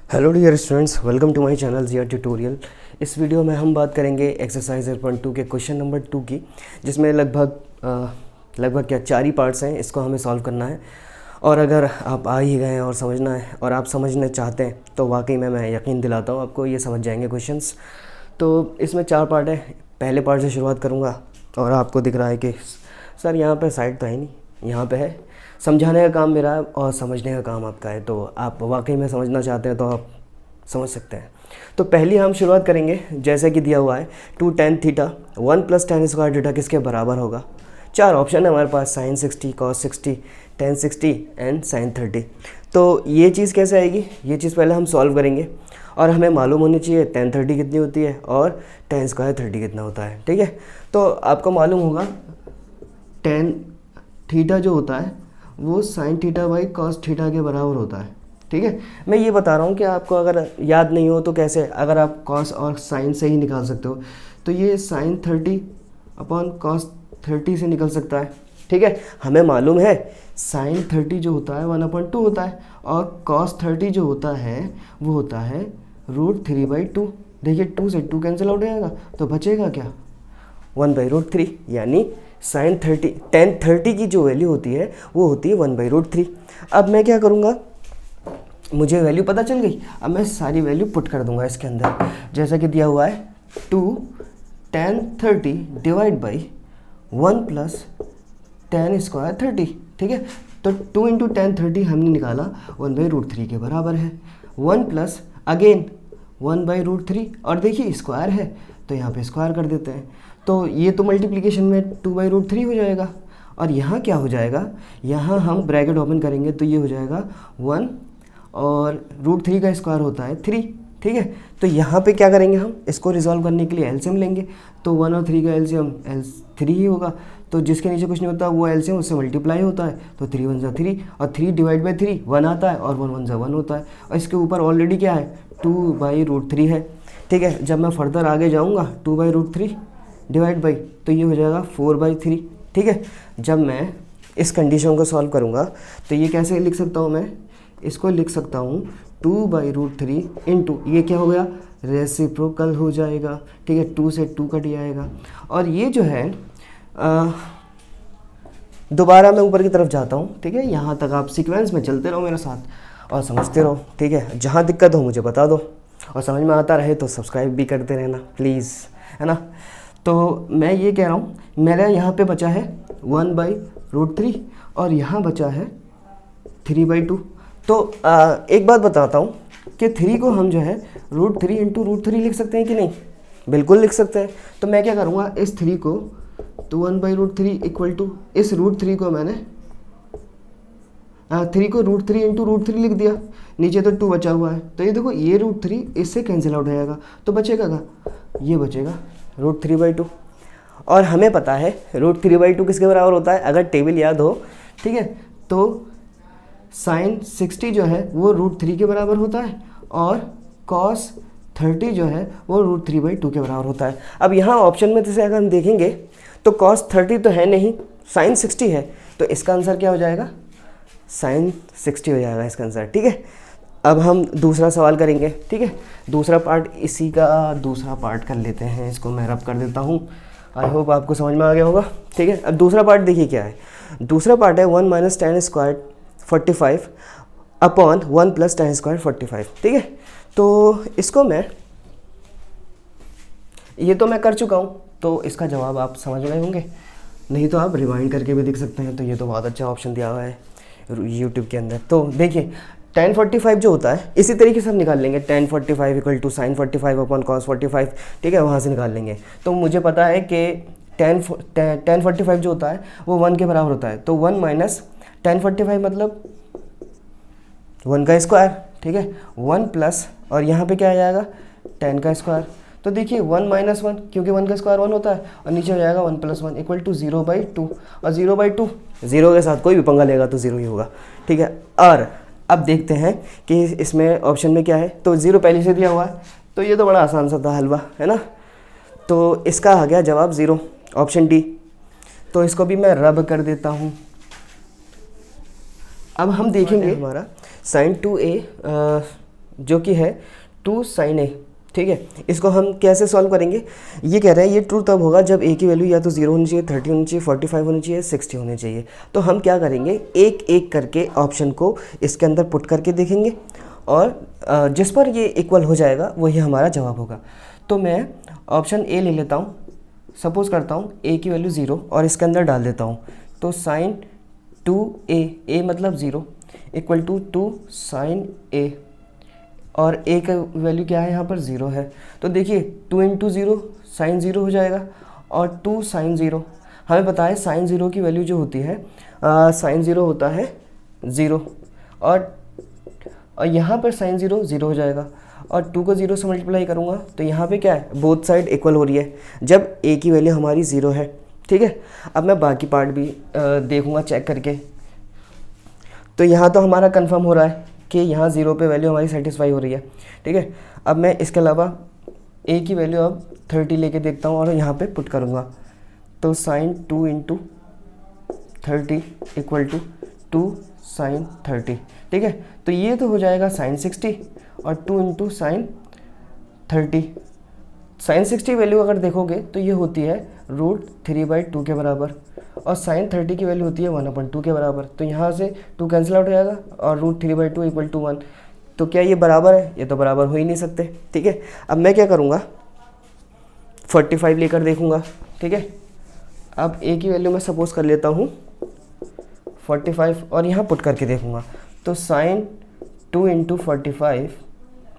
Hello dear students, welcome to my channel Jiya tutorial. इस video में हम बात करेंगे एक्सरसाइज 8.2 के क्वेश्चन नंबर 2 की, जिसमें लगभग क्या 4 ही पार्ट्स हैं। इसको हमें सॉल्व करना है और अगर आप आ ही गए हैं और समझना है और आप समझना चाहते हैं तो वाकई में मैं यकीन दिलाता हूँ आपको ये समझ जाएंगे क्वेश्चंस। तो इसमें 4 पार्ट है। पहले पार्ट से शुरुआत करूँगा और आपको दिख रहा है कि सर यहाँ पे साइड तो है नहीं, यहाँ पे है। समझाने का काम मेरा है और समझने का काम आपका है। तो आप वाकई में समझना चाहते हैं तो आप समझ सकते हैं। तो पहली हम शुरुआत करेंगे जैसे कि दिया हुआ है 2 tan theta 1 + tan square theta किसके बराबर होगा। 4 ऑप्शन है हमारे पास, sin 60, cos 60, tan 60 and sin 30। तो ये चीज़ कैसे आएगी, ये चीज़ पहले हम सॉल्व करेंगे और हमें मालूम होनी चाहिए tan 30 कितनी होती है और tan स्क्वायर 30 कितना होता है। ठीक है, तो आपको मालूम होगा tan थीटा जो होता है वो sin theta by cos theta के बराबर होता है। ठीक है, मैं ये बता रहा हूँ कि आपको अगर याद नहीं हो तो कैसे, अगर आप cos और sin से ही निकाल सकते हो तो ये sin 30 अपॉन cos 30 से निकल सकता है। ठीक है, हमें मालूम है sin 30 जो होता है 1/2 होता है और cos 30 जो होता है वो होता है √3/2। देखिए 2 से 2 कैंसिल आउट हो जाएगा तो बचेगा क्या, 1/√3। यानी sin 30 tan 30 की जो वैल्यू होती है वो होती है 1/√3। अब मैं क्या करूँगा, मुझे वैल्यू पता चल गई, अब मैं सारी वैल्यू पुट कर दूंगा इसके अंदर। जैसा कि दिया हुआ है 2 tan 30 divide by 1 + tan square 30। ठीक है, तो 2 × tan 30 हमने निकाला 1/√3 के बराबर है। 1 + अगेन 1/√3 और देखिए स्क्वायर है तो यहाँ पे स्क्वायर कर देते हैं। तो ये तो मल्टीप्लिकेशन में 2/√3 हो जाएगा और यहाँ क्या हो जाएगा, यहाँ हम ब्रैकेट ओपन करेंगे तो ये हो जाएगा 1 और √3 का स्क्वायर होता है 3। ठीक है, तो यहाँ पे क्या करेंगे, हम इसको रिजॉल्व करने के लिए एलसीएम लेंगे। तो 1 और 3 का एलसीएम 3 ही होगा, तो जिसके नीचे कुछ नहीं होता वो एलसीएम उससे मल्टीप्लाई होता है। तो 3 × 1 = 3 और 3 डिवाइड बाई 3 1 आता है और 1 × 1 = 1 होता है। और इसके ऊपर ऑलरेडी क्या है 2/√3 है। ठीक है, जब मैं फर्दर आगे जाऊँगा 2/√3 डिवाइड बाई तो ये हो जाएगा 4/3। ठीक है, जब मैं इस कंडीशन को सॉल्व करूँगा तो ये कैसे लिख सकता हूँ, मैं इसको लिख सकता हूँ 2/√3 इंटू ये क्या हो गया, रेसिप्रोकल हो जाएगा। ठीक है, 2 से 2 कट जाएगा और ये जो है दोबारा मैं ऊपर की तरफ जाता हूँ। ठीक है, यहाँ तक आप सीक्वेंस में चलते रहो मेरे साथ और समझते रहो। ठीक है, जहाँ दिक्कत हो मुझे बता दो और समझ में आता रहे तो सब्सक्राइब भी करते रहना प्लीज़, है ना। तो मैं ये कह रहा हूँ मेरा यहाँ पे बचा है 1/√3 और यहाँ बचा है 3/2। तो एक बात बताता हूँ कि 3 को हम जो है √3 × √3 लिख सकते हैं कि नहीं, बिल्कुल लिख सकते हैं। तो मैं क्या करूँगा, इस 3 को तो 1/√3 इक्वल टू इस √3 को मैंने 3 को √3 × √3 लिख दिया। नीचे तो 2 बचा हुआ है तो ये देखो ये √3 इससे कैंसिल आउट हो जाएगा तो बचेगा का, ये बचेगा √3/2। और हमें पता है √3/2 किसके बराबर होता है, अगर टेबल याद हो। ठीक है, तो sin 60 जो है वो √3 के बराबर होता है और cos 30 जो है वो √3/2 के बराबर होता है। अब यहाँ ऑप्शन में से अगर हम देखेंगे तो cos 30 तो है नहीं, sin 60 है, तो इसका आंसर क्या हो जाएगा, sin 60 हो जाएगा इसका आंसर। ठीक है, अब हम दूसरा सवाल करेंगे। ठीक है, दूसरा पार्ट इसी का दूसरा पार्ट कर लेते हैं, इसको मैं रब कर देता हूँ। आई होप आपको समझ में आ गया होगा। ठीक है, अब दूसरा पार्ट देखिए क्या है, दूसरा पार्ट है 1 - tan square 45 upon 1 + tan square 45। ठीक है, तो इसको मैं ये तो मैं कर चुका हूँ तो इसका जवाब आप समझ गए होंगे, नहीं तो आप रिवाइंड करके भी देख सकते हैं। तो ये तो बहुत अच्छा ऑप्शन दिया हुआ है यूट्यूब के अंदर। तो देखिए tan 45 जो होता है इसी तरीके से हम निकाल लेंगे, tan 45 = sin 45 अपॉन cos 45। ठीक है, वहाँ से निकाल लेंगे। तो मुझे पता है कि tan 45 जो होता है वो 1 के बराबर होता है, तो 1 - tan 45 मतलब 1 का स्क्वायर। ठीक है, 1 प्लस और यहाँ पे क्या आ जाएगा tan का स्क्वायर। तो देखिए 1 - 1 क्योंकि 1 का स्क्वायर 1 होता है और नीचे हो जाएगा 1 + 1 = 0/2 और 0/2 0 के साथ कोई भी पंगा लेगा तो 0 ही होगा। ठीक है, और अब देखते हैं कि इसमें ऑप्शन में क्या है। तो 0 पहले से दिया हुआ है तो ये तो बड़ा आसान सा था हलवा, है ना। तो इसका आ गया जवाब 0, ऑप्शन डी। तो इसको भी मैं रब कर देता हूँ। अब हम देखेंगे हमारा sin 2a जो कि है 2 sin a। ठीक है, इसको हम कैसे सॉल्व करेंगे, ये कह रहे हैं ये ट्रू तब होगा जब a की वैल्यू या तो 0 होनी चाहिए, 30 होनी चाहिए, 45 होनी चाहिए, 60 होनी चाहिए। तो हम क्या करेंगे, एक एक करके ऑप्शन को इसके अंदर पुट करके देखेंगे और जिस पर ये इक्वल हो जाएगा वही हमारा जवाब होगा। तो मैं ऑप्शन ए ले लेता हूँ, सपोज़ करता हूँ a की वैल्यू 0 और इसके अंदर डाल देता हूँ। तो sin 2a, a मतलब 0 इक्वल टू 2 sin a, और a का वैल्यू क्या है यहाँ पर 0 है। तो देखिए 2 इंटू 0 साइन 0 हो जाएगा और 2 sin 0, हमें पता है sin 0 की वैल्यू जो होती है sin 0 होता है 0, और यहाँ पर sin 0 0 हो जाएगा और 2 को 0 से मल्टीप्लाई करूँगा तो यहाँ पे क्या है, बोथ साइड इक्वल हो रही है जब a की वैल्यू हमारी 0 है। ठीक है, अब मैं बाकी पार्ट भी देखूँगा चेक करके। तो यहाँ तो हमारा कंफर्म हो रहा है कि यहाँ 0 पे वैल्यू हमारी सेटिस्फाई हो रही है। ठीक है, अब मैं इसके अलावा a की वैल्यू अब 30 लेके देखता हूँ और यहाँ पे पुट करूँगा। तो sin 2 into 30 equal to 2 sin 30। ठीक है, तो ये तो हो जाएगा sin 60 और 2 इंटू sin 30। sin 60 वैल्यू अगर देखोगे तो ये होती है √3/2 के बराबर, और sin 30 की वैल्यू होती है 1/2 के बराबर। तो यहाँ से 2 कैंसिल आउट हो जाएगा और √3/2 इक्वल टू 1। तो क्या ये बराबर है, ये तो बराबर हो ही नहीं सकते। ठीक है, अब मैं क्या करूँगा, 45 लेकर देखूँगा। ठीक है, अब a की वैल्यू मैं सपोज कर लेता हूँ 45 और यहाँ पुट करके देखूँगा। तो sin 2 इंटू 45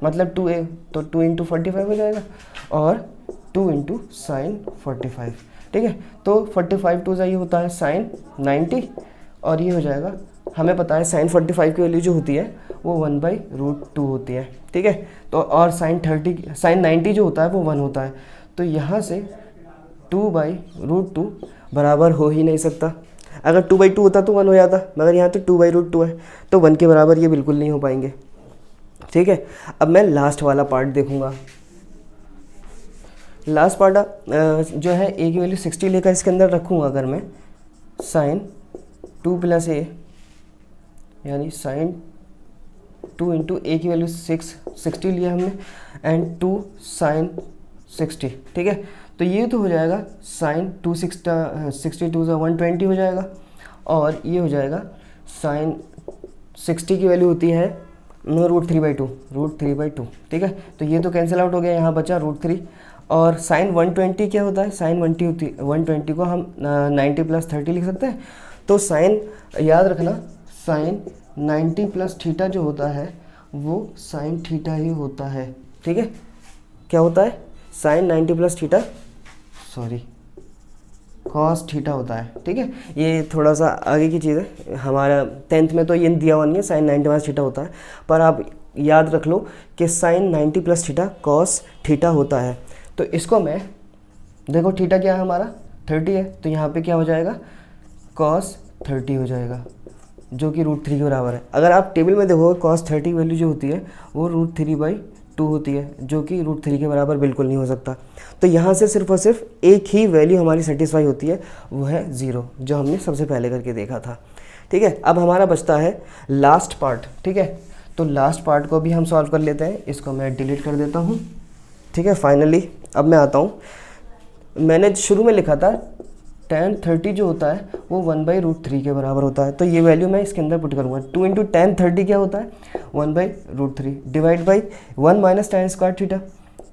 मतलब 2a, तो 2 इंटू 45 हो जाएगा और 2 इंटू साइन 45। ठीक है, तो 45 टू ये होता है sin 90 और ये हो जाएगा, हमें पता है sin 45 की वैल्यू जो होती है वो 1/√2 होती है। ठीक है, तो और sin 90 जो होता है वो 1 होता है। तो यहाँ से 2/√2 बराबर हो ही नहीं सकता। अगर 2/2 होता तो 1 हो जाता, मगर यहाँ तो 2/√2 है तो 1 के बराबर ये बिल्कुल नहीं हो पाएंगे। ठीक है, अब मैं लास्ट वाला पार्ट देखूँगा। लास्ट पार्ट जो है a की वैल्यू 60 लेकर इसके अंदर रखूँगा अगर मैं, sin 2 + a यानी sin 2 इंटू a की वैल्यू 60 लिया हमने एंड 2 sin 60। ठीक है, तो ये तो हो जाएगा sin 262 120 हो जाएगा और ये हो जाएगा sin 60 की वैल्यू होती है √3/2। ठीक है, तो ये तो कैंसिल आउट हो गया, यहाँ बचा √3 और sin 120 क्या होता है, sin 120 को हम 90 + 30 लिख सकते हैं। तो sin याद रखना sin 90 + थीटा जो होता है वो sin थीटा ही होता है। ठीक है, क्या होता है, sin 90 + थीटा cos थीटा होता है। ठीक है, ये थोड़ा सा आगे की चीज़ है, हमारा 10th में तो ये दिया हुआ नहीं है sin 90 + थीटा होता है, पर आप याद रख लो कि sin 90 + थीटा cos थीटा होता है। तो इसको मैं देखो, थीटा क्या है हमारा 30 है, तो यहाँ पे क्या हो जाएगा cos 30 हो जाएगा जो कि √3 के बराबर है। अगर आप टेबल में देखोगे cos 30 वैल्यू जो होती है वो √3/2 होती है जो कि √3 के बराबर बिल्कुल नहीं हो सकता। तो यहाँ से सिर्फ और सिर्फ एक ही वैल्यू हमारी सेटिस्फाई होती है, वो है 0, जो हमने सबसे पहले करके देखा था। ठीक है, अब हमारा बचता है लास्ट पार्ट। ठीक है, तो लास्ट पार्ट को भी हम सॉल्व कर लेते हैं, इसको मैं डिलीट कर देता हूँ। ठीक है, फाइनली अब मैं आता हूँ, मैंने शुरू में लिखा था tan 30 जो होता है वो 1/√3 के बराबर होता है। तो ये वैल्यू मैं इसके अंदर पुट करूँगा। 2 इंटू tan 30 क्या होता है 1/√3 divide by 1 minus tan square theta,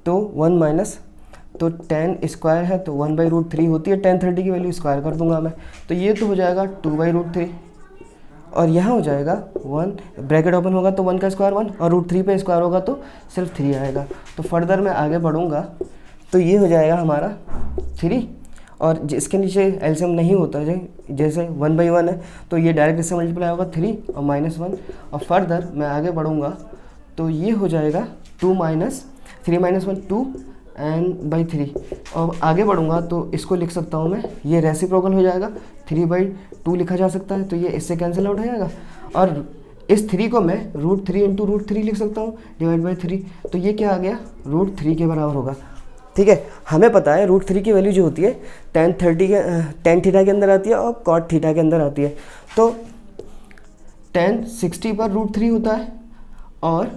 तो 1 माइनस, तो tan स्क्वायर है तो 1/√3 होती है, tan 30 की वैल्यू स्क्वायर कर दूंगा मैं, तो ये तो हो जाएगा 2/√3 और यहाँ हो जाएगा 1, ब्रैकेट ओपन होगा तो 1 का स्क्वायर 1 और √3 पे स्क्वायर होगा तो सिर्फ 3 आएगा। तो फर्दर मैं आगे बढ़ूँगा तो ये हो जाएगा हमारा 3, और जिसके नीचे एलसीएम नहीं होता है जैसे 1/1 है तो ये डायरेक्ट इससे मल्टीप्लाई होगा 3 और -1, और फर्दर मैं आगे बढ़ूँगा तो ये हो जाएगा 2 - 3 - 1 2 n/3, और आगे बढ़ूँगा तो इसको लिख सकता हूँ मैं, ये रेसिप्रोकल हो जाएगा 3/2 लिखा जा सकता है, तो ये इससे कैंसिल आउट हो जाएगा, और इस 3 को मैं √3 इंटू √3 लिख सकता हूँ डिवाइड बाई 3, तो ये क्या आ गया √3 के बराबर होगा। ठीक है, हमें पता है √3 की वैल्यू जो होती है tan थीटा के अंदर आती है और cot थीटा के अंदर आती है। तो tan 60 पर √3 होता है और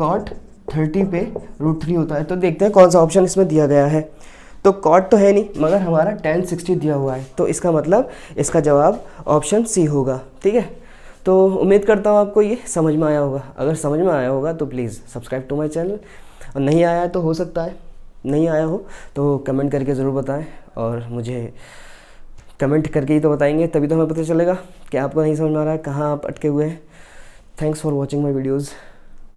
cot 30 पे √3 होता है। तो देखते हैं कौन सा ऑप्शन इसमें दिया गया है। तो कॉट तो है नहीं, मगर हमारा tan 60 दिया हुआ है, तो इसका मतलब इसका जवाब ऑप्शन सी होगा। ठीक है, तो उम्मीद करता हूँ आपको ये समझ में आया होगा। अगर समझ में आया होगा तो please subscribe to my channel, और नहीं आया है तो हो सकता है नहीं आया हो तो कमेंट करके ज़रूर बताएं, और मुझे कमेंट करके ही तो बताएंगे, तभी तो हमें पता चलेगा कि आपको नहीं समझ में आ रहा है, कहाँ आप अटके हुए हैं। Thanks for watching my videos.